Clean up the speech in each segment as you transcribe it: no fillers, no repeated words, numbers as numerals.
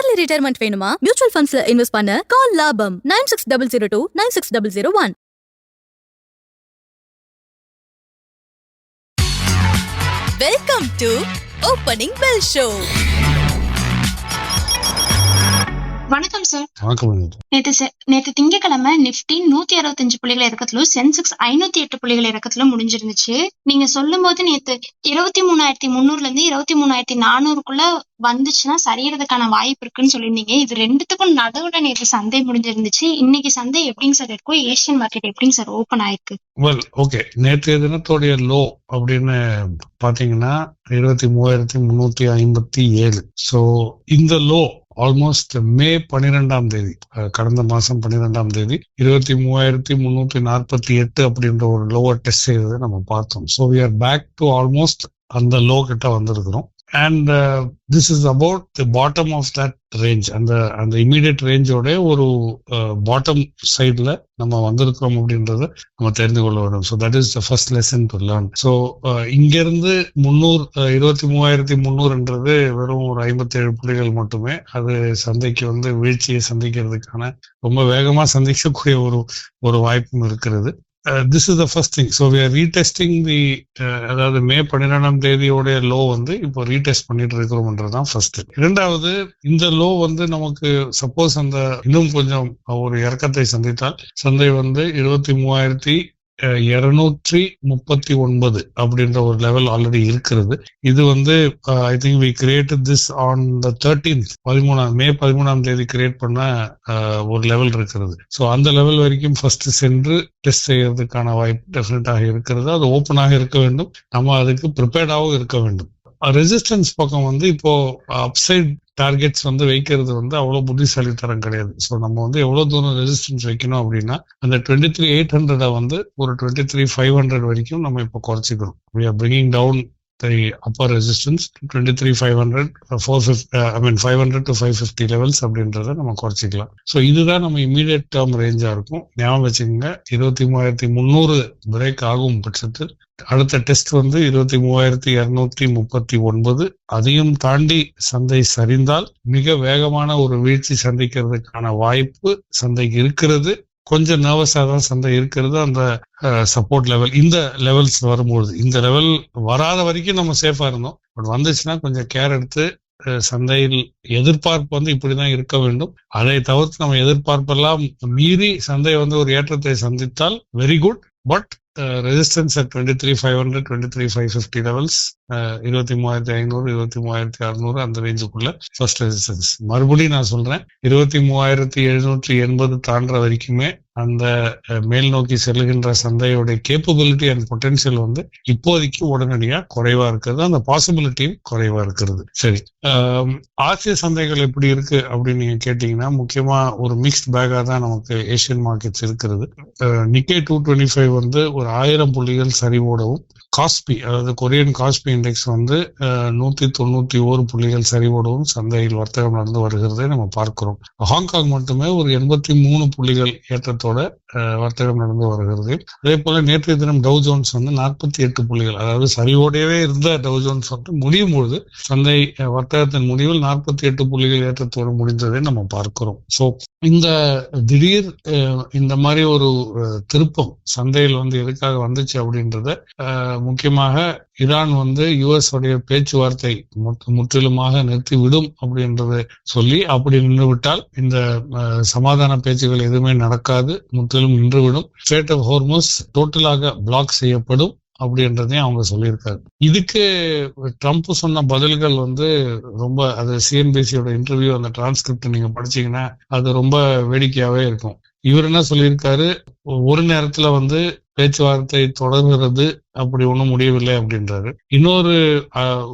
Early retirement வேணுமா? Mutual ஃபண்ட்ஸ்ல invest பண்ண கால் லாபம் 9600296001. Welcome to opening bell show. வணக்கம் சார். நேத்து திங்கக்கிழமை நிப்டி 165 புள்ளிகள் இறக்கத்திலும் சென்செக்ஸ் 508 புள்ளிகள் இறக்கத்திலும் முடிஞ்சிருந்துச்சு. நீங்க சொல்லும் போது நேத்து 23,300 இருந்து 23,400 வந்துச்சுன்னா சரியறதுக்கான வாய்ப்பு இருக்குன்னு சொல்லியிருந்தீங்க. இது ரெண்டுத்துக்கும் நடுவுல நேற்று சந்தை முடிஞ்சிருந்துச்சு. இன்னைக்கு சந்தை எப்படிங்க சார் இருக்கும்? ஏசியன் மார்க்கெட் எப்படிங்க சார் ஓபன் ஆயிருக்கு? ஓகே, நேற்றைய தினத்தோடைய லோ அப்படின்னு பாத்தீங்கன்னா 23,357. சோ இந்த லோ ஆல்மோஸ்ட் மே 12ஆம் தேதி, கடந்த மாசம் 12ஆம் தேதி 23,348 அப்படின்ற ஒரு லோவர் டெஸ்ட் செய்ததை நம்ம பார்த்தோம். So we are back to almost அந்த லோ கிட்ட வந்திருக்கிறோம். And this is about the bottom of that range. அந்த இமீடியட் ரேஞ்சோட ஒரு பாட்டம் சைட்ல நம்ம வந்திருக்கிறோம் அப்படின்றத நம்ம தெரிந்து கொள்ள வேண்டும். So that is the first lesson to learn. So இங்கிருந்து 23,300 வெறும் ஒரு 57 புள்ளிகள் மட்டுமே. அது சந்தைக்கு வீழ்ச்சியை சந்திக்கிறதுக்கான ரொம்ப வேகமா சந்திக்கக்கூடிய ஒரு வாய்ப்பும் இருக்கிறது. This is the first thing. So we are retesting அதாவது மே 12ஆம் தேதியோட லோ இப்போ ரீடெஸ்ட் பண்ணிட்டு இருக்கிறோம்ன்றதுதான் ஃபர்ஸ்ட். இரண்டாவது, இந்த லோ நமக்கு சப்போஸ் இன்னும் கொஞ்சம் ஒரு இறக்கத்தை சந்தித்தால் சந்தை 23,239 அப்படின்ற ஒரு லெவல் ஆல்ரெடி இருக்கிறது. இது I think we created this on the 13th May 13ஆம் தேதி கிரியேட் பண்ண ஒரு லெவல் இருக்கிறது. ஸோ அந்த லெவல் வரைக்கும் ஃபர்ஸ்ட் சென்று டெஸ்ட் செய்யறதுக்கான வாய்ப்பு டெஃபினட்டாக இருக்கிறது. அது ஓப்பனாக இருக்க வேண்டும், நம்ம அதுக்கு ப்ரிப்பேர்டாகவும் இருக்க வேண்டும். ரெசிஸ்டன்ஸ் பக்கம் இப்போ அப்சைட் டார்கெட்ஸ் வைக்கிறது அவ்வளவு புத்திசாலித்தரம் கிடையாது. ஸோ நம்ம எவ்வளவு தூரம் ரெசிஸ்டன்ஸ் வைக்கணும் அப்படின்னா அந்த 23,800 ஒரு 23,500 வரைக்கும் நம்ம இப்போ குறைச்சிக்கிறோம். we are bringing down the upper resistance to 23,500, 500 to 550 levels அப்படின்றத நம்ம குறைச்சிக்கலாம். ஸோ இதுதான் நம்ம இமீடியட் டேர்ம் ரேஞ்சா இருக்கும். ஞாபகம் வச்சுக்கோங்க, 23,300 பிரேக் ஆகும் பட்சத்தில் அடுத்த டெஸ்ட் 23,239. அதையும் தாண்டி சந்தை சரிந்தால் மிக வேகமான ஒரு வீழ்ச்சி சந்திக்கிறதுக்கான வாய்ப்பு சந்தைக்கு இருக்கிறது. கொஞ்சம் நர்வஸா தான் சந்தை இருக்கிறது. அந்த சப்போர்ட் லெவல், இந்த லெவல்ஸ் வரும்பொழுது, இந்த லெவல் வராத வரைக்கும் நம்ம சேஃபா இருந்தோம். பட் வந்துச்சுன்னா கொஞ்சம் கேர் எடுத்து சந்தையில் எதிர்பார்ப்பு இப்படிதான் இருக்க வேண்டும். அதை தவிர்த்து நம்ம எதிர்பார்ப்பெல்லாம் மீறி சந்தை ஒரு ஏற்றத்தை சந்தித்தால் very good. But resistance at 23,500, 23,550 levels, 23,500, 23,600 அந்த ரேஞ்சுக்குள்ள ஃபர்ஸ்ட் ரெசிஸ்டன்ஸ். மறுபடியும் நான் சொல்றேன், 23,780 தாண்டுற வரைக்குமே அந்த மேல் நோக்கி செல்லுகின்ற சந்தையோட கேப்பபிலிட்டி அண்ட் பொட்டன்சியல் இப்போதைக்கு உடனடியா குறைவா இருக்கிறது. அந்த பாசிபிலிட்டியும் குறைவா இருக்கிறது. சரி, ஆசிய சந்தைகள் எப்படி இருக்கு அப்படின்னு நீங்க கேட்டீங்கன்னா, முக்கியமா ஒரு மிக்ஸ்ட் பேக்கா தான் நமக்கு ஏசியன் மார்க்கெட்ஸ் இருக்கிறது. நிக்கே 225 ஒரு 1000 புள்ளிகள் சரிவோடவும், காஸ்பி அதாவது கொரியன் காஸ்பி இண்டெக்ஸ் 191 புள்ளிகள் சரிவோடவும் சந்தையில் வர்த்தகம் நடந்து வருகிறதை நம்ம பார்க்கிறோம். ஹாங்காங் மட்டுமே ஒரு 83 புள்ளிகள் ஏற்றத்தோட வர்த்தகம் நடந்து வருகிறது. அதே போல நேற்றைய தினம் டவ் ஜோன்ஸ் 48 புள்ளிகள், அதாவது சரிவோடவே இருந்த டவ் ஜோன்ஸ் முடியும் பொழுது சந்தை வர்த்தகத்தின் முடிவில் 48 புள்ளிகள் ஏற்றத்தோடு முடிந்ததை நம்ம பார்க்கிறோம். சோ இந்த திடீர் இந்த மாதிரி ஒரு திருப்பம் சந்தையில் எதுக்காக வந்துச்சு அப்படின்றத, முக்கியமாக ஈரான் யுஎஸ் உடைய பேச்சுவார்த்தை முற்றிலுமாக நிறுத்தி விடும் அப்படின்றத சொல்லி, அப்படி நின்று விட்டால் இந்த சமாதான பேச்சுகள் எதுவுமே நடக்காது, முற்றிலும் நின்றுவிடும். ஸ்ட்ரெய்ட் ஆஃப் ஹோர்முஸ் டோட்டலாக பிளாக் செய்யப்படும் அப்படின்றதையும் அவங்க சொல்லியிருக்காரு. இதுக்கு ட்ரம்ப் சொன்ன பதில்கள் ரொம்ப, அது சிஎன்பிசியோட இன்டர்வியூ அந்த டிரான்ஸ்கிரிப்ட் நீங்க படிச்சீங்கன்னா அது ரொம்ப வேடிக்கையாவே இருக்கும். இவர் என்ன சொல்லியிருக்காரு, ஒரு நேரத்துல பேச்சுவார்த்தை தொடர்கிறது அப்படி ஒண்ணும் முடியவில்லை அப்படின்றாரு. இன்னொரு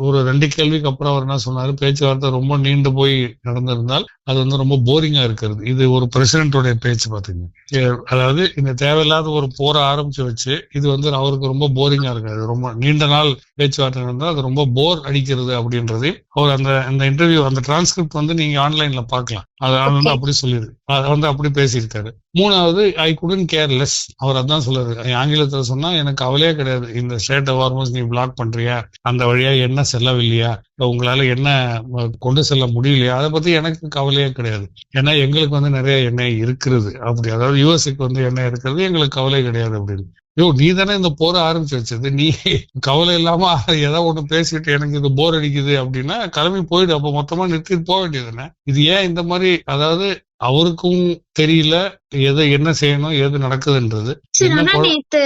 ஒரு 2 கேள்விக்கு அப்புறம் அவர் என்ன சொன்னாரு, பேச்சுவார்த்தை ரொம்ப நீண்டு போய் நடந்திருந்தால் அது ரொம்ப போரிங்கா இருக்கிறது. இது ஒரு பிரசிடென்டோடைய பேச்சு பாத்தீங்க. அதாவது இந்த தேவையில்லாத ஒரு போரை ஆரம்பிச்சு வச்சு இது அவருக்கு ரொம்ப போரிங்கா இருக்காது. ரொம்ப நீண்ட நாள் பேச்சுவார்த்தை நடந்தால் அது ரொம்ப போர் அடிக்கிறது அப்படின்றது அவர் அந்த இன்டர்வியூ, அந்த டிரான்ஸ்கிரிப்ட் நீங்க ஆன்லைன்ல பாக்கலாம். அது அப்படி சொல்லியிருக்கு, அது அப்படி பேசியிருக்காரு. மூணாவது, ஐ குடன்ட் கேர் லெஸ், அவர் அதான் சொல்றாரு. ஆங்கிலத்துல சொன்னா எனக்கு கவலையே கிடையாது, கிடையாது. இந்த ஸ்ட்ரெய்ட் ஆஃப் ஹார்மோஸ் நீ பிளாக் பண்றியா, அந்த வழியா என்ன செல்லவில்லையா, உங்களால என்ன கொண்டு செல்ல முடியலையா, அதை பத்தி எனக்கு கவலையே கிடையாது. ஏன்னா எங்களுக்கு வந்து நிறைய எண்ணெய் இருக்கிறது. அப்படி அதாவது யூஎஸ்க்கு வந்து எண்ணெய் இருக்கிறது, எங்களுக்கு கவலை கிடையாது அப்படின்னு. நீ தானே இந்த போரை ஆரம்பிச்சு வச்சது, நீ கவலை இல்லாம ஏதோ ஒண்ணு பேசிட்டு எனக்கு இது போர் அடிக்குது அப்படின்னா கிளம்பி போயிடு, அப்ப மொத்தமா நிறுத்திட்டு போக வேண்டியதுதானே. இது ஏன் இந்த மாதிரி, அதாவது அவருக்கும் தெரியல என்ன செய்யணும் எது நடக்குதுன்றது. நேத்து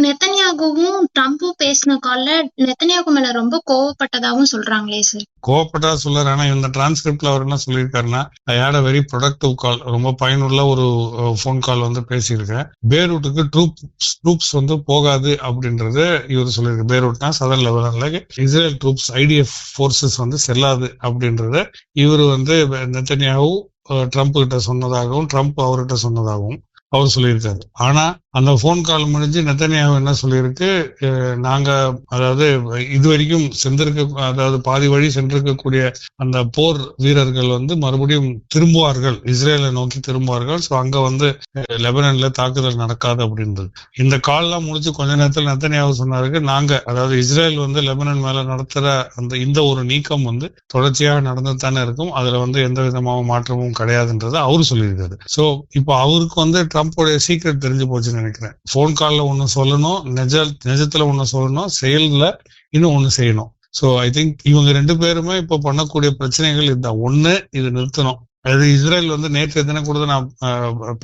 நெத்தன்யாகுவும் ட்ரம்பும் பேசின கால்ல நெத்தன்யாகு மேல ரொம்ப கோவப்பட்டதாவும் சொல்றாங்களே சார். கோவப்பட்டா சொல்றாரு. ஆனா இந்த டிரான்ஸ்கிரிப்ட்ல அவர் என்ன சொல்லியிருக்காருன்னா, ஐ ஹேட் அ வெரி ப்ரொடக்டிவ் கால், ரொம்ப பயனுள்ள ஒரு போன் கால் வந்து பேசியிருக்கேன். பேரூட்டுக்கு ட்ரூப்ஸ் வந்து போகாது அப்படின்றது இவர் சொல்லியிருக்கு. பேரூட்னா சதர்ன் லெபனான்ல இஸ்ரேல் ட்ரூப்ஸ் IDF போர்சஸ் வந்து செல்லாது அப்படின்றத இவர் வந்து நெத்தன்யாகு ட்ரம்ப் கிட்ட சொன்னதாகவும் ட்ரம்ப் அவர்கிட்ட சொன்னதாகவும் அவர் சொல்லியிருக்காரு. ஆனா அந்த போன் கால் முடிஞ்சு நெத்தன்யாகு என்ன சொல்லியிருக்கு, நாங்க அதாவது இதுவரைக்கும் அதாவது பாதி வழி சென்றிருக்கக்கூடிய அந்த போர் வீரர்கள் வந்து மறுபடியும் திரும்புவார்கள், இஸ்ரேலை நோக்கி திரும்புவார்கள். ஸோ அங்க வந்து லெபனான்ல தாக்குதல் நடக்காது அப்படின்றது. இந்த கால்லாம் முடிச்சு கொஞ்ச நேரத்தில் நெத்தன்யாகு சொன்னாருக்கு, நாங்க அதாவது இஸ்ரேல் வந்து லெபனான் மேல நடத்துற இந்த ஒரு நீக்கம் வந்து தொடர்ச்சியாக நடந்து தானே இருக்கும், அதுல வந்து எந்த விதமான மாற்றமும் கிடையாதுன்றதை அவரு சொல்லியிருக்காரு. ஸோ இப்போ அவருக்கு வந்து ட்ரம்ப்போடைய சீக்ரெட் தெரிஞ்சு போச்சுன்னு நினைக்கிறேன். போன் கால்ல ஒண்ணு சொல்லணும், நிஜத்துல ஒண்ணு சொல்லணும், செயல்ல இன்னும் ஒண்ணு செய்யணும். சோ ஐ திங்க் இவங்க ரெண்டு பேருமே இப்ப பண்ணக்கூடிய பிரச்சனைகள் இந்த ஒண்ணு, இது நிறுத்தணும். அது இஸ்ரேல் வந்து நேற்று தினம் கூட நான்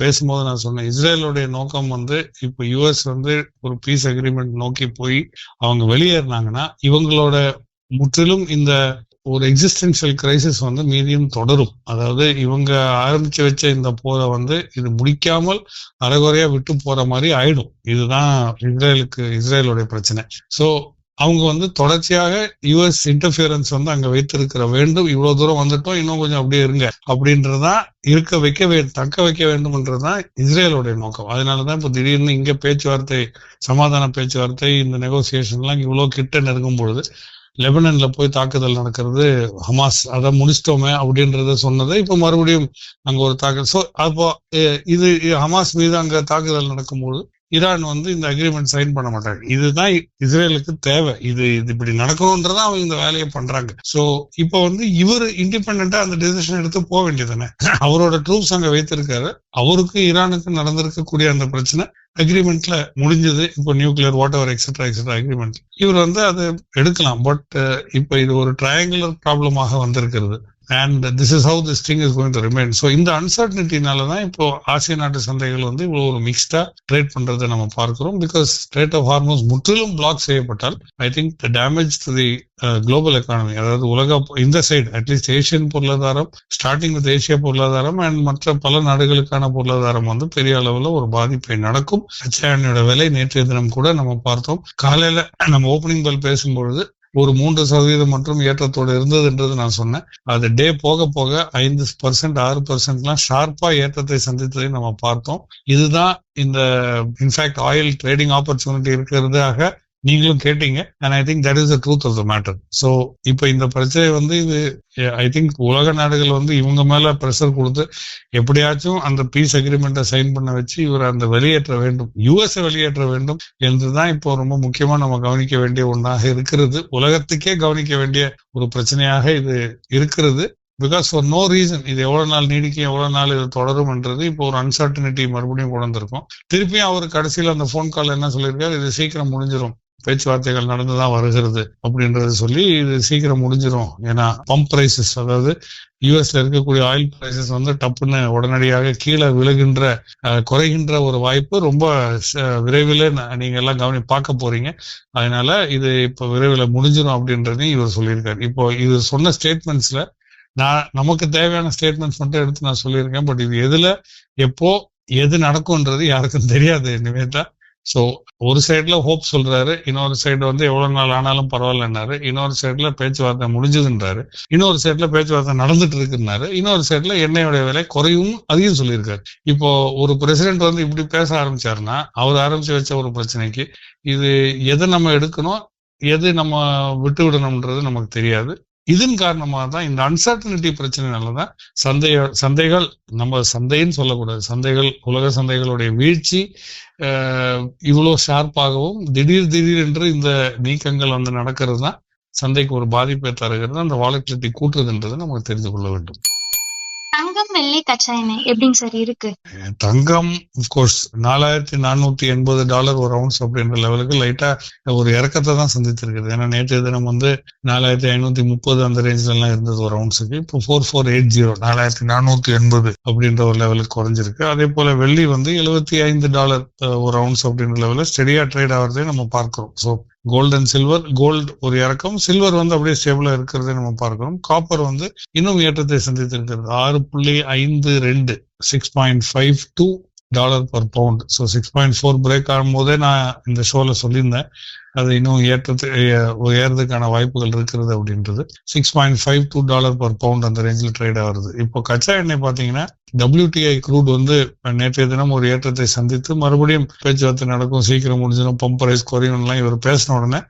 பேசும்போது நான் சொன்னேன், இஸ்ரேலுடைய நோக்கம் வந்து இப்ப US வந்து ஒரு பீஸ் அக்ரிமெண்ட் நோக்கி போய் அவங்க வெளியேறினாங்கன்னா இவங்களோட முற்றிலும் இந்த ஒரு எக்ஸிஸ்டென்ஷியல் கிரைசிஸ் வந்து மீதியும் தொடரும். அதாவது இவங்க ஆரம்பிச்சு வச்ச இந்த போரை வந்து இது முடிக்காமல் அரைகுறையா விட்டு போற மாதிரி ஆயிடும். இதுதான் இஸ்ரேலுடைய பிரச்சனை. சோ அவங்க வந்து தொடர்ச்சியாக US இன்டர்ஃபியரன்ஸ் வந்து அங்க வைத்திருக்கிற வேண்டும். இவ்வளவு தூரம் வந்துட்டோம், இன்னும் கொஞ்சம் அப்படியே இருங்க அப்படின்றதான் தக்க வைக்க வேண்டும்ன்றதுதான் இஸ்ரேலுடைய நோக்கம். அதனாலதான் இப்ப திடீர்னு இங்க பேச்சுவார்த்தை, சமாதான பேச்சுவார்த்தை, இந்த நெகோசியேஷன் எல்லாம் இவ்வளவு கிட்ட நெருங்கும் பொழுது லெபனான்ல போய் தாக்குதல் நடக்கிறது, ஹமாஸ் அதை முடிச்சிட்டோமே அப்படின்றத சொன்னதை இப்ப மறுபடியும் அங்க ஒரு தாக்குதல். சோ அப்போ இது ஹமாஸ் மீது அங்க தாக்குதல் நடக்கும்போது ஈரான் வந்து இந்த அக்ரிமெண்ட் சைன் பண்ண மாட்டாங்க. இதுதான் இஸ்ரேலுக்கு தேவை. இது இப்படி நடக்கணும்ன்றதா அவங்க இந்த வேலையை பண்றாங்க. சோ இப்ப வந்து இவர் இண்டிபெண்டா அந்த டிசிஷன் எடுத்து போக வேண்டியதானே. அவரோட ட்ரூப்ஸ் அங்க வைத்திருக்காரு. அவருக்கு ஈரானுக்கு நடந்திருக்கக்கூடிய அந்த பிரச்சனை அக்ரிமெண்ட்ல முடிஞ்சது. இப்போ nuclear what ever etcetera agreement இவர் வந்து அதை எடுக்கலாம். பட் இப்ப இது ஒரு ட்ரையாங்குலர் ப்ராப்ளமாக வந்திருக்கிறது. And this is how this thing is going to remain. So இந்த அன்சர்டனிட்டினாலதான் இப்போ ஆசிய நாட்டு சந்தைகள் வந்து இவ்வளவு ஒரு மிக்ஸ்டா ட்ரேட் பண்றதை நம்ம பார்க்கிறோம். பிகாஸ் ஸ்ட்ரெய்ட் ஆஃப் ஹார்மோஸ் முற்றிலும் பிளாக் செய்யப்பட்டால் I think the damage to the global economy, அதாவது உலக இந்த சைடு அட்லீஸ்ட் ஏசியன் பொருளாதாரம், ஸ்டார்டிங் வித் ஏசியா பொருளாதாரம் அண்ட் மற்ற பல நாடுகளுக்கான பொருளாதாரம் வந்து பெரிய அளவுல ஒரு பாதிப்பை நடக்கும். எண்ணெயோட விலை நேற்றைய தினம் கூட நம்ம பார்த்தோம். காலையில நம்ம ஓப்பனிங் பெல் பேசும்பொழுது ஒரு 3% மற்றும் ஏற்றத்தோடு இருந்ததுன்றது நான் சொன்னேன். அது டே போக போக 5%, 6% ஷார்ப்பா ஏற்றத்தை சந்தித்ததை நம்ம பார்த்தோம். இதுதான் இந்த இன்ஃபேக்ட் ஆயில் ட்ரேடிங் ஆப்பர்ச்சுனிட்டி இருக்கிறதாக நீங்களும் கேட்டீங்க. And I think that is the truth of the matter. So இப்ப இந்த பிரச்சனை வந்து இது ஐ திங்க் உலக நாடுகள் வந்து இவங்க மேல பிரஷர் கொடுத்து எப்படியாச்சும் அந்த பீஸ் அக்ரிமெண்ட்டை சைன் பண்ண வச்சு இவர் அந்த வெளியேற்ற வேண்டும், US வெளியேற்ற வேண்டும் என்றுதான் இப்போ ரொம்ப முக்கியமா நம்ம கவனிக்க வேண்டிய ஒன்றாக இருக்கிறது. உலகத்துக்கே கவனிக்க வேண்டிய ஒரு பிரச்சனையாக இது இருக்கிறது. பிகாஸ் ஃபார் நோ ரீசன் இது எவ்வளவு நாள் நீடிக்கும், எவ்வளவு நாள் இது தொடரும்ன்றது இப்போ ஒரு அன்சர்டனிட்டி மறுபடியும் கொண்டு வந்திருக்கும். திருப்பியும் அவர் கடைசியில் அந்த போன் கால் என்ன சொல்லியிருக்காரு, இது சீக்கிரம் முடிஞ்சிடும், பேச்சுவார்த்தைகள் நடந்துதான் வருகிறது அப்படின்றது சொல்லி இது சீக்கிரம் முடிஞ்சிடும். ஏன்னா பம்ப் பிரைசஸ், அதாவது US இருக்கக்கூடிய ஆயில் பிரைசஸ் வந்து டப்புன்னு உடனடியாக கீழே குறைகின்ற ஒரு வாய்ப்பு ரொம்ப விரைவில் நீங்க எல்லாம் பார்க்க போறீங்க. அதனால இது இப்ப விரைவில் முடிஞ்சிடும் அப்படின்றதையும் இவர் சொல்லியிருக்காரு. இப்போ இது சொன்ன ஸ்டேட்மெண்ட்ஸ்ல நமக்கு தேவையான ஸ்டேட்மெண்ட்ஸ் மட்டும் எடுத்து நான் சொல்லியிருக்கேன். பட் இது எதுல எப்போ எது நடக்கும்ன்றது யாருக்கும் தெரியாது நிவேதா. சோ ஒரு சைட்ல ஹோப் சொல்றாரு, இன்னொரு சைடு வந்து எவ்வளவு நாள் ஆனாலும் பரவாயில்லன்னாரு, இன்னொரு சைட்ல பேச்சுவார்த்தை முடிஞ்சதுன்றாரு, இன்னொரு சைட்ல பேச்சுவார்த்தை நடந்துட்டு இருக்குன்னாரு, இன்னொரு சைட்ல எண்ணெயோட விலை குறையும் அதையும் சொல்லியிருக்காரு. இப்போ ஒரு பிரசிடென்ட் வந்து இப்படி பேச ஆரம்பிச்சாருன்னா அவர் ஆரம்பிச்சு வச்ச ஒரு பிரச்சனைக்கு இது எதை நம்ம எடுக்கணும், எது நம்ம விட்டு விடணும்ன்றது நமக்கு தெரியாது. இதன் காரணமாக தான் இந்த அன்சர்டனிட்டி பிரச்சனைனாலதான் சந்தைகள் நம்ம சந்தைன்னு சொல்லக்கூடாது, சந்தைகள் உலக சந்தைகளுடைய வீழ்ச்சி இவ்வளவு ஷார்ப்பாகவும் திடீர் என்று இந்த நீக்கங்கள் வந்து நடக்கிறது தான் சந்தைக்கு ஒரு பாதிப்பை தருகிறது, அந்த வாலட்டிலிட்டி கூட்டுறதுன்றது நமக்கு தெரிந்து கொள்ள வேண்டும். தங்கம், வெள்ளி, கச்சா எண்ணெய் எப்படிங்க சார் இருக்கு? தங்கம் கோர்ஸ் $4,480 ஒரு அவுன்ஸ் அப்படின்ற லெவலுக்கு லைட்டா ஒரு இறக்கத்தை தான் சந்தித்திருக்குது. ஏன்னா நேற்று தினம் வந்து 4,530 அந்த ரேஞ்ச்ல எல்லாம் இருந்தது ஒரு அவுன்ஸுக்கு. இப்போ 4,480 4,480 அப்படின்ற ஒரு லெவலுக்கு குறைஞ்சிருக்கு. அதே போல வெள்ளி வந்து $75 ஒரு அவுன்ஸ் அப்படின்ற லெவலில் ஸ்டெடியா ட்ரேட் ஆகிறதே நம்ம பார்க்கிறோம். So gold and silver, gold ஒரு இறக்கம், சில்வர் வந்து அப்படியே ஸ்டேபிளா இருக்கிறதே நம்ம பார்க்கிறோம். காப்பர் வந்து இன்னும் ஏற்றத்தை சந்தித்திருக்கிறது. 6.52 $6.52 per pound. ஸோ 6.4 பிரேக் ஆகும் போதே நான் இந்த ஷோல சொல்லியிருந்தேன் அது இன்னும் உயர்றதுக்கான வாய்ப்புகள் இருக்கிறது அப்படின்றது. $6.52 per pound அந்த ரேஞ்சில் ட்ரேட் ஆகுது. இப்போ கச்சா எண்ணெய் பாத்தீங்கன்னா WTI க்ரூட் வந்து நேற்றைய தினம் ஒரு ஏற்றத்தை சந்தித்து மறுபடியும் பேச்சுவார்த்தை நடக்கும், சீக்கிரம் முடிஞ்சிடும், பம்ப் பிரைஸ் குறையும்லாம் இவர் பேசின உடனே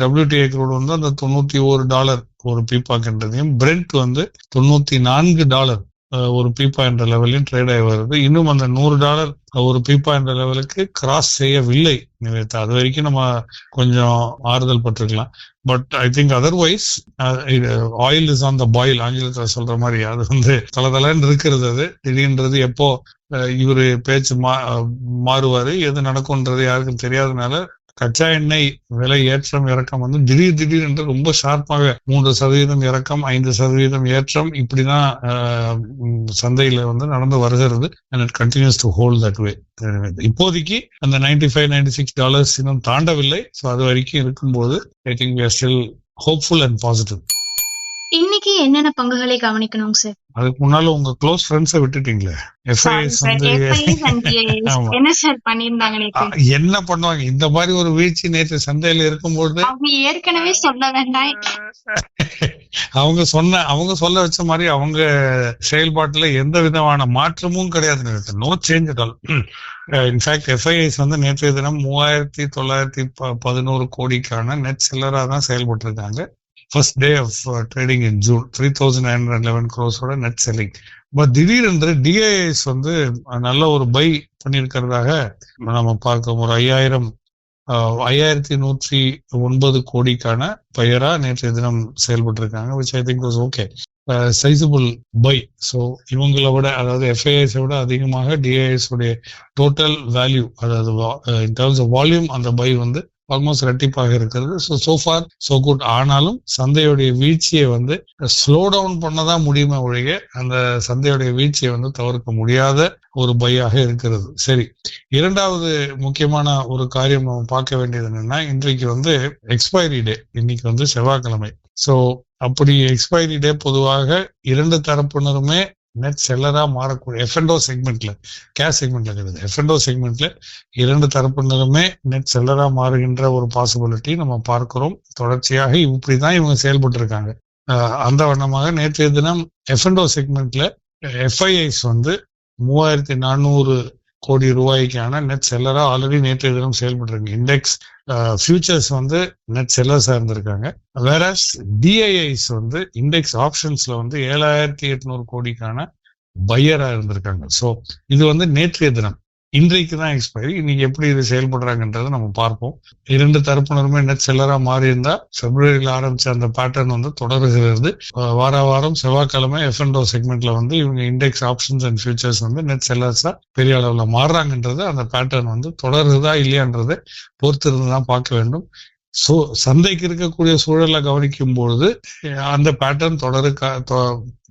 WTI க்ரூட் வந்து அந்த $91 ஒரு பீப்பாக்குன்றதையும், பிரெண்ட் வந்து $94 ஒரு பீப்பா என்ற லெவலையும் ட்ரேட் ஆகி வருது. இன்னும் அந்த $100 ஒரு பீப்பா என்ற லெவலுக்கு கிராஸ் செய்யவில்லை நிவேதா. அது வரைக்கும் நம்ம கொஞ்சம் ஆறுதல் பட்டிருக்கலாம். But I think otherwise oil is on the boil, ஆங்கிலத்தில் சொல்ற மாதிரி அது வந்து தளதளன்னு இருக்கிறது. அது திடீர்ன்றது எப்போ இவரு பேச்சு மாறுவாரு, எது நடக்கும்ன்றது யாருக்கும் தெரியாதனால கச்சா எண்ணெய் விலை ஏற்றம் இறக்கம் வந்து திடீர் என்று ரொம்ப ஷார்ப்பாக 3% இறக்கம், 5% ஏற்றம், இப்படிதான் சந்தையில வந்து நடந்து வருகிறது. and it continues to hold that way. இப்போதைக்கு அந்த $95-96 இன்னும் தாண்டவில்லை. ஸோ அது வரைக்கும் இருக்கும்போது I think we are still hopeful and positive. இன்னைக்கு என்னென்ன பங்குகளை கவனிக்கணும் சார்? அதுக்கு முன்னால உங்க க்ளோஸ் ஃப்ரெண்ட்ஸை விட்டுட்டீங்களே, FIS வந்து என்ன சார் பண்ணிருந்தாங்க? என்ன பண்ணுவாங்க இந்த மாதிரி ஒரு வீழ்ச்சி நேற்று சந்தையில இருக்கும்போது? அவங்க ஏற்கனவே சொல்ல வேண்டாம், அவங்க சொல்ல வச்ச மாதிரி அவங்க செயல்பாட்டுல எந்த விதமான மாற்றமும் கிடையாது. No change at all. In fact FIS வந்து நேற்றைய தினம் 3,911 கோடிக்கான நெட் செல்லரா தான் செயல்பட்டு இருக்காங்க. First day of trading in June, 3,911 crores net selling. But திடீரென்று DIS வந்து நல்ல ஒரு பை பண்ணியிருக்கிறதாக நம்ம பார்க்கிறோம். ஒரு 5,109 கோடிக்கான பையரா நேற்றைய தினம் செயல்பட்டு இருக்காங்க, which I think was okay. Sizable buy. So இவங்களை விட, அதாவது FIS விட அதிகமாக DIS உடைய டோட்டல் வேல்யூ, அதாவது இன் டர்ம்ஸ் ஆஃப் வால்யூம் அந்த பை வந்து ஆல்மோஸ்ட் ரெட்டிப்பாக இருக்கிறது. so far so good. ஆனாலும் சந்தையுடைய வீழ்ச்சியை வந்து ஸ்லோ டவுன் பண்ணதான் முடியுமே ஒழிய அந்த சந்தையுடைய வீழ்ச்சியை வந்து தவிர்க்க முடியாத ஒரு பையாக இருக்கிறது. சரி, இரண்டாவது முக்கியமான ஒரு காரியம் நம்ம பார்க்க வேண்டியது என்னன்னா, இன்றைக்கு வந்து எக்ஸ்பைரி டே, இன்னைக்கு வந்து செவ்வாய்க்கிழமை. ஸோ அப்படி எக்ஸ்பைரி டே பொதுவாக இரண்டு தரப்பினருமே நெட் செல்லரா மாறக்கூடிய F&O செக்மெண்ட்ல, கேஷ் செக்மெண்ட்ல கிடையாது, F&O செக்மெண்ட்ல இரண்டு தரப்பினருமே நெட் செல்லரா மாறுகின்ற ஒரு பாசிபிலிட்டி நம்ம பார்க்கிறோம். தொடர்ச்சியாக இப்படிதான் இவங்க செயல்பட்டு இருக்காங்க. அந்த வண்ணமாக நேற்றைய தினம் F&O செக்மெண்ட்ல FIS வந்து 3,400 கோடி ரூபாய்க்கான நெட் செல்லரா ஆல்ரெடி நேற்றைய தினம் செயல்பட்டு இருக்கு. இண்டெக்ஸ் ஃபியூச்சர்ஸ் வந்து நெட் செல்லர்ஸா இருந்திருக்காங்க. வேறஸ் DIS வந்து இண்டெக்ஸ் ஆப்ஷன்ஸ்ல வந்து 7,800 கோடிக்கான பையரா இருந்திருக்காங்க. ஸோ இது வந்து நேற்றைய தினம். இன்றைக்கு தான் எக்ஸ்பைரி. இன்னைக்கு எப்படி இது செயல்படுறாங்கன்றதை நம்ம பார்ப்போம். இரண்டு தரப்பினருமே நெட் செல்லரா மாறி இருந்தா பிப்ரவரியில ஆரம்பிச்ச அந்த பேட்டர்ன் வந்து தொடர்கிறது. வாரம் செவ்வாய்க்கிழமை F&O செக்மெண்ட்ல வந்து இவங்க இண்டெக்ஸ் ஆப்ஷன்ஸ் அண்ட் ஃபியூச்சர்ஸ் வந்து நெட் செல்லர்ஸா பெரிய அளவுல மாறுறாங்கன்றது, அந்த பேட்டர்ன் வந்து தொடருதா இல்லையான்றதை பொறுத்து இருந்துதான் பார்க்க வேண்டும். ஸோ சந்தைக்கு இருக்கக்கூடிய சூழலை கவனிக்கும் பொழுது அந்த பேட்டர்ன்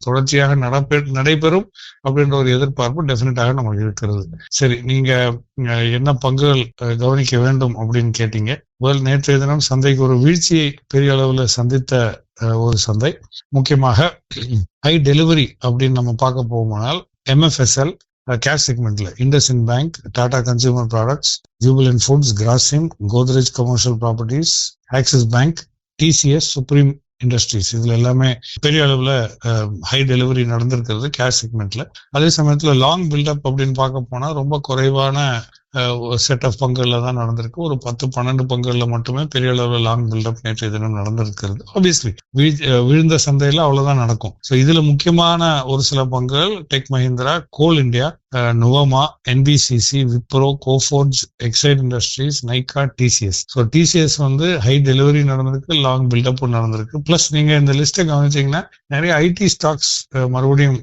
தொடர்ச்சியாக நடைபெறும் அப்படின்ற ஒரு எதிர்பார்ப்பு டெஃபினட்டாக நமக்கு இருக்கிறது. சரி, நீங்க என்ன பங்குகள் கவனிக்க வேண்டும் அப்படின்னு கேட்டீங்க. முதல், நேற்றைய தினம் சந்தைக்கு ஒரு வீழ்ச்சியை பெரிய அளவுல சந்தித்த ஒரு சந்தை, முக்கியமாக ஹை டெலிவரி அப்படின்னு நம்ம பார்க்க போகுமானால் MFSL கேஷ் செக்மெண்ட்ல IndusInd Bank, Tata consumer products, Jubilant foods, Grasim, Godrej commercial properties, Axis bank, TCS, Supreme industries, இதுல எல்லாமே பெரிய அளவுல ஹை டெலிவரி நடந்திருக்கிறது கேஷ் செக்மெண்ட்ல. அதே சமயத்துல லாங் பில்டப் அப்படின்னு பார்க்க போனா ரொம்ப குறைவான செட் ஆஃப் பங்குகள்ல தான் நடந்திருக்கு. ஒரு 10-12 பங்குகள்ல மட்டுமே பெரிய அளவில் லாங் பில்டப் நேற்றைய தினம் நடந்திருக்கிறது. ஆப்வியஸ்லி விழுந்த சந்தையில அவ்வளவுதான் நடக்கும். ஸோ இதுல முக்கியமான ஒரு சில பங்குகள் tech Mahindra, coal India, Nuvama, NBCC, Wipro, Coforge, Exide industries, Nykaa, TCS. So TCS வந்து ஹை டெலிவரி நடந்திருக்கு, லாங் பில்டப் நடந்திருக்கு. பிளஸ் நீங்க இந்த லிஸ்ட்டை கவனிச்சீங்கன்னா நிறைய ஐடி ஸ்டாக்ஸ் மறுபடியும்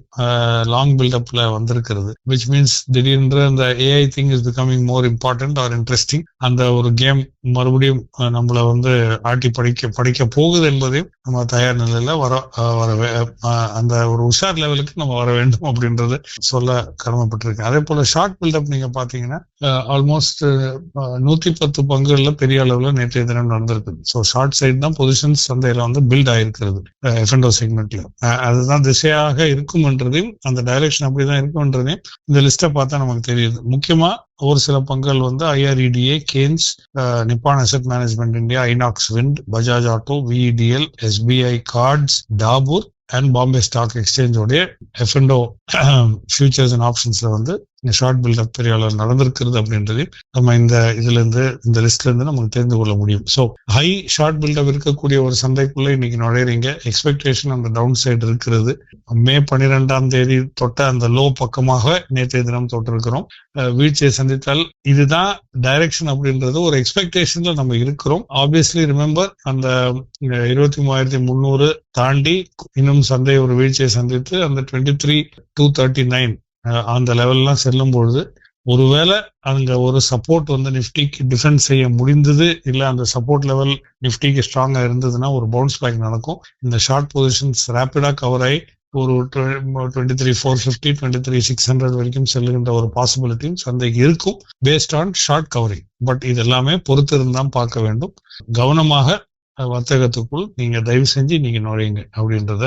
லாங் பில்டப்ல வந்திருக்கிறது. விச் மீன்ஸ் திடீரென்று அந்த AI thing is becoming more important or interesting. அந்த ஒரு கேம் மறுபடியும் நம்மள வந்து ஆட்டி படிக்க போகுது என்பதையும் நம்ம தயார் நிலையில அந்த ஒரு உஷார் லெவலுக்கு நம்ம வர வேண்டும் அப்படின்றது சொல்ல கடமைப்பட்டிருக்கேன். அதே போல ஷார்ட் பில்டப் நீங்க பாத்தீங்கன்னா ஆல்மோஸ்ட் 110 பங்குகள்ல பெரிய அளவுல நேற்றைய தினம் நடந்திருக்கு. ஸோ ஷார்ட் சைடு தான் பொசிஷன்ஸ் சந்தையில வந்து பில்ட் ஆயிருக்கிறது F&O செக்மெண்ட்ல. அதுதான் திசையாக இருக்கும்ன்றதையும் அந்த டைரக்ஷன் அப்படிதான் இருக்கும்ன்றதையும் இந்த லிஸ்ட்டை பார்த்தா நமக்கு தெரியுது. முக்கியமா ஒரு சில பங்குகள் வந்து IREDA, Kaynes, Nippon asset management India, Inox wind, Bajaj auto, VEDL, SBI cards, Dabur and Bombay stock எக்ஸ்சேஞ்சோடைய F&O ஃபியூச்சர்ஸ் அண்ட் ஆப்ஷன்ஸ்ல வந்து ஷார்ட் பில்டப் பெரிய அளவு நடந்திருக்கிறது அப்படின்றது நம்ம இந்த லிஸ்ட்ல இருந்து நமக்கு தெரிந்து கொள்ள முடியும். ஸோ ஹை ஷார்ட் பில்டப் இருக்கக்கூடிய ஒரு சந்தைக்குள்ள இன்னைக்கு நுழையிறீங்க. எக்ஸ்பெக்டேஷன் அந்த டவுன் சைடு இருக்கிறது. மே 12 தொட்ட அந்த லோ பக்கமாக நேற்றைய தினம் தொட்டிருக்கிறோம். வீழ்ச்சியை சந்தித்தால் இதுதான் டைரக்ஷன் அப்படின்றது ஒரு எக்ஸ்பெக்டேஷன்ல நம்ம இருக்கிறோம். ஆப்வியஸ்லி ரிமெம்பர் அந்த 23,300 தாண்டி இன்னும் சந்தை ஒரு வீழ்ச்சியை சந்தித்து அந்த 23,239 அந்த லெவல்லாம் செல்லும் பொழுது ஒருவேளை அங்க ஒரு சப்போர்ட் வந்து நிப்டிக்கு டிஃபெண்ட் செய்ய முடிந்தது, இல்ல அந்த சப்போர்ட் லெவல் நிப்டிக்கு ஸ்ட்ராங்கா இருந்ததுன்னா ஒரு பவுன்ஸ் பேக் நடக்கும். இந்த ஷார்ட் பொசிஷன்ஸ் ரேபிடா கவர் ஆகி ஒரு 23,450, 23,600 வரைக்கும் செல்லுகின்ற ஒரு பாசிபிலிட்டியும் சந்தைக்கு இருக்கும் based on short covering. But இது எல்லாமே பொறுத்து இருந்தான் பார்க்க வேண்டும். கவனமாக வர்த்தகத்துக்குள் நீங்க தயவு செஞ்சு நீங்க நுழையுங்க அப்படின்றத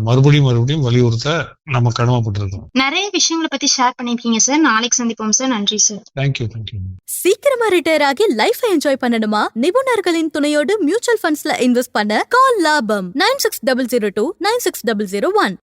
மறுபடியும் வலியுறுத்த நம்ம கடமைப்பட்டிருக்கோம். நிறைய விஷயங்களை பத்தி ஷேர் பண்ணிருக்கீங்க சார். நாளைக்கு சந்திப்போம் சார். நன்றி சார். தேங்க்யூ. சீக்கிரமா ரிட்டையர் ஆகி லைஃப் என்ஜாய் பண்ணணுமா? நிபுணர்களின் துணையோடு மியூச்சுவல் ஃபண்ட்ஸ்ல இன்வெஸ்ட் பண்ண கால் லாபம் 9600296001.